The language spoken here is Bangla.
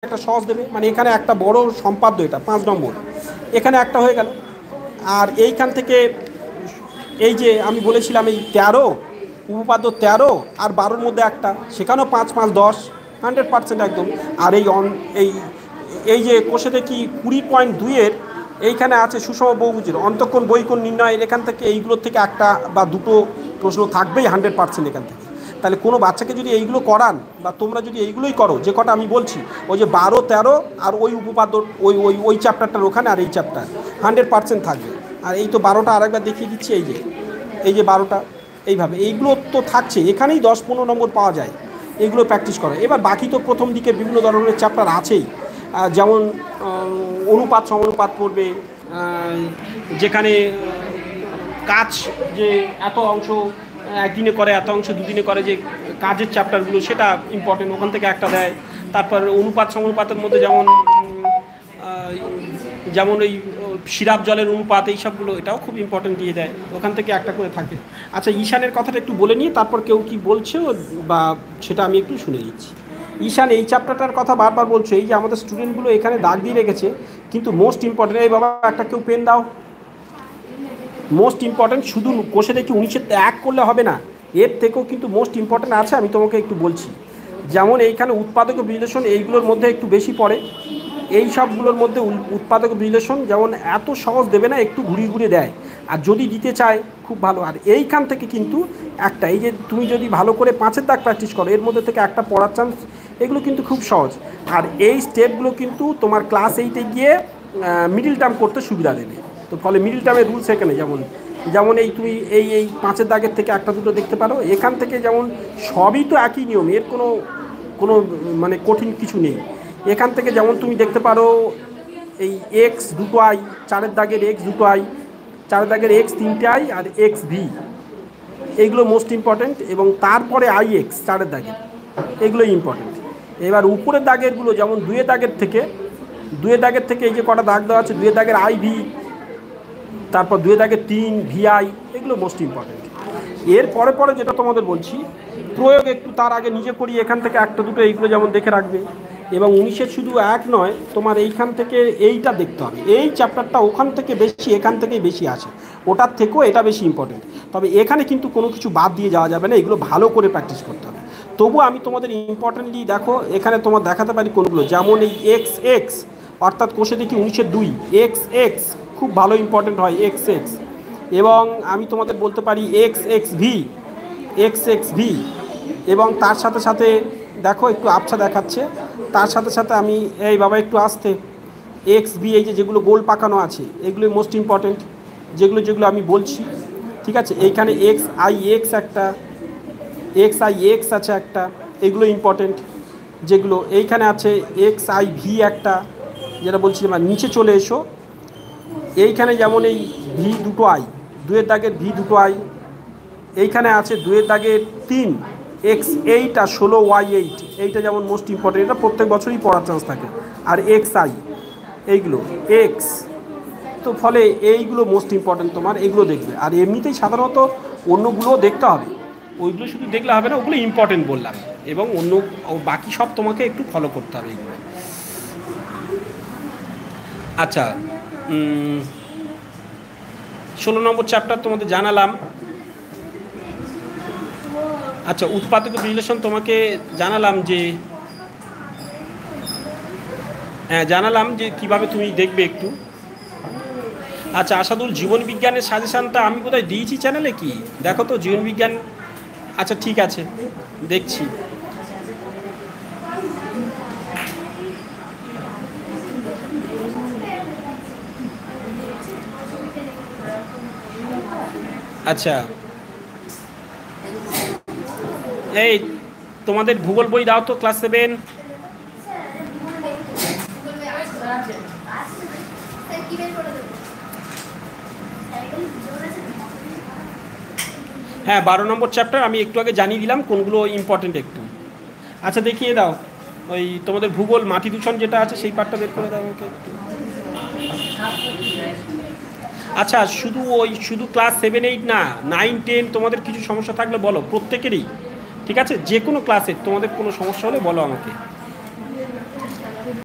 একটা সহজ দেবে, মানে এখানে একটা বড় সম্পাদ্য, এটা 5 নম্বর, এখানে একটা হয়ে গেল। আর এইখান থেকে এই যে আমি বলেছিলাম এই 13 উপপাদ্য 13 আর 12-র মধ্যে একটা, সেখানেও 5 5 10, 100% একদম। আর এই এই যে কোষে দেখি 20.2-এর এইখানে আছে সুষম বহুভুজের অন্তঃকোণ বহিঃকোণ নির্ণয়ের, এখান থেকে এইগুলোর থেকে একটা বা দুটো প্রশ্ন থাকবেই 100% এখান থেকে। তাহলে কোনো বাচ্চাকে যদি এইগুলো করান বা তোমরা যদি এইগুলোই করো, যে কটা আমি বলছি, ওই যে 12 13 আর ওই উপপাদ্য ওই ওই ওই চ্যাপ্টারটার ওখানে, আর এই চ্যাপ্টার 100% থাকবে। আর এই তো 12টা আরেকবার দেখিয়ে দিচ্ছি, এই যে 12টা এইভাবে, এইগুলো তো থাকছে এখানেই 10-15 নম্বর পাওয়া যায়, এইগুলো প্র্যাকটিস করে। এবার বাকি তো প্রথম দিকে বিভিন্ন ধরনের চ্যাপ্টার আছেই, যেমন অনুপাত সমানুপাত পড়বে, যেখানে কাজ যে এত অংশ একদিনে করে, এত অংশ দুদিনে করে, যে কাজের চ্যাপ্টারগুলো, সেটা ইম্পর্টেন্ট, ওখান থেকে একটা দেয়। তারপর অনুপাত সমানুপাতের মধ্যে যেমন ওই সিরাপ জলের অনুপাত, এই সবগুলো, এটাও খুব ইম্পর্টেন্ট দিয়ে দেয়, ওখান থেকে একটা করে থাকে। আচ্ছা, ঈশানের কথাটা একটু বলে নিয়ে তারপর কেউ কি বলছে বা সেটা আমি একটু শুনে নিচ্ছি। ঈশান এই চ্যাপ্টারটার কথা বারবার বলছো, এই যে আমাদের স্টুডেন্টগুলো এখানে দাগ দিয়ে রেখেছে, কিন্তু মোস্ট ইম্পর্টেন্ট, এই বাবা একটা কেউ পেন দাও, মোস্ট ইম্পর্টেন্ট। শুধু কোষে দেখি 1901 করলে হবে না, এর থেকেও কিন্তু মোস্ট ইম্পর্টেন্ট আছে, আমি তোমাকে একটু বলছি। যেমন এইখানে উৎপাদক বিশ্লেষণ, এইগুলোর মধ্যে একটু বেশি পড়ে, এই সবগুলোর মধ্যে উৎপাদক বিশ্লেষণ যেমন এত সহজ দেবে না, একটু ঘুরিয়ে ঘুরিয়ে দেয়, আর যদি দিতে চায় খুব ভালো। আর এইখান থেকে কিন্তু একটা, এই যে তুমি যদি ভালো করে 5-এর দাগ প্র্যাকটিস করো, এর মধ্যে থেকে একটা পড়ার চান্স, এগুলো কিন্তু খুব সহজ। আর এই স্টেপগুলো কিন্তু তোমার ক্লাস 8-এ গিয়ে মিডিল টার্ম করতে সুবিধা দেবে। তো ফলে মিডিল টার্মের রুলস এখানে যেমন এই তুমি এই 5-এর দাগের থেকে একটা দুটো দেখতে পারো, এখান থেকে যেমন সবই তো একই নিয়ম, এর কোনো কোনো মানে কঠিন কিছু নেই। এখান থেকে যেমন তুমি দেখতে পারো এই এক্স দুটো আই, 4-এর দাগের এক্স দুটো আই, 4-এর দাগের এক্স 3টে আই আর এক্স ভি, এইগুলো মোস্ট ইম্পর্টেন্ট। এবং তারপরে আই এক্স 4-এর দাগের, এগুলোই ইম্পর্টেন্ট। এবার উপরের দাগেরগুলো যেমন 2-এর দাগের থেকে এই যে কটা দাগ দেওয়া আছে, 2-এর দাগের আই ভি, তারপর 2-এর দাগের 3 ভিআই, এগুলো মোস্ট ইম্পর্টেন্ট। এর পরে পরে যেটা তোমাদের বলছি, প্রয়োগ একটু তার আগে নিজে করি, এখান থেকে একটা দুটো এইগুলো যেমন দেখে রাখবে। এবং 19-এর শুধু এক নয়, তোমার এইখান থেকে এইটা দেখতে হবে, এই চ্যাপ্টারটা ওখান থেকে বেশি, এখান থেকেই বেশি আসে, ওটার থেকেও এটা বেশি ইম্পর্টেন্ট। তবে এখানে কিন্তু কোনো কিছু বাদ দিয়ে যাওয়া যাবে না, এগুলো ভালো করে প্র্যাকটিস করতে হবে। তবু আমি তোমাদের ইম্পর্টেন্টলি দেখো, এখানে তোমার দেখাতে পারি কোনগুলো, যেমন এই এক্স এক্স, অর্থাৎ কোষে দেখি 19-এর 2 এক্স এক্স, খুব ভালো ইম্পর্টেন্ট হয় এক্স এক্স। এবং আমি তোমাদের বলতে পারি x x V, x x V. এবং তার সাথে সাথে দেখো একটু আবছা দেখাচ্ছে, তার সাথে সাথে আমি এই বাবা একটু আসতে, এক্স বি, এই যে যেগুলো গোল পাকানো আছে, এগুলোই মোস্ট ইম্পর্টেন্ট, যেগুলো আমি বলছি, ঠিক আছে। এইখানে এক্স আই এক্স একটা, এক্স আই এক্স আছে একটা, এগুলো ইম্পর্টেন্ট যেগুলো। এইখানে আছে এক্স আই ভি একটা, যেটা বলছি আমার নিচে চলে এসো, এইখানে যেমন এই ভি দুটো আই, 2-এর দাগের ভি দুটো আই, এইখানে আছে 2-এর দাগের 3 এক্স এইট আর 16 ওয়াই এইট, এইটা যেমন মোস্ট ইম্পর্টেন্ট, এটা প্রত্যেক বছরই পড়ার চান্স থাকে। আর এক্স আই, এইগুলো এক্স, তো ফলে এইগুলো মোস্ট ইম্পর্টেন্ট তোমার, এইগুলো দেখবে। আর এমনিতেই সাধারণত অন্যগুলোও দেখতে হবে, ওইগুলো শুধু দেখলে হবে না, ওগুলো ইম্পর্টেন্ট বললাম। এবং অন্য বাকি সব তোমাকে একটু ফলো করতে হবে এইগুলো। আচ্ছা, 16 নম্বর চ্যাপ্টার তোমাদের জানালাম। আচ্ছা, উৎপাদক বিশ্লেষণ তোমাকে জানালাম যে কিভাবে তুমি দেখবে একটু। আচ্ছা, আসাদুল, জীবন বিজ্ঞানের সাজেশানটা আমি বোধহয় দিয়েছি চ্যানেলে, কি দেখো তো জীবন বিজ্ঞান। আচ্ছা ঠিক আছে, দেখছি। আচ্ছা, এই তোমাদের ভূগোল বই দাও তো, ক্লাস 7। হ্যাঁ, 12 নম্বর চ্যাপ্টার আমি একটু আগে জানিয়ে দিলাম কোনগুলো ইম্পর্টেন্ট একটু। আচ্ছা, দেখিয়ে দাও ওই তোমাদের ভূগোল মাটি দূষণ যেটা আছে, সেই পার্টটা বের করে দাও আমাকে একটু। আচ্ছা, শুধু ক্লাস 7 8 না, 9 10 তোমাদের কিছু সমস্যা থাকলে বলো, প্রত্যেকেরই, ঠিক আছে, যে কোনো ক্লাসে তোমাদের কোনো সমস্যা হলে বলো আমাকে।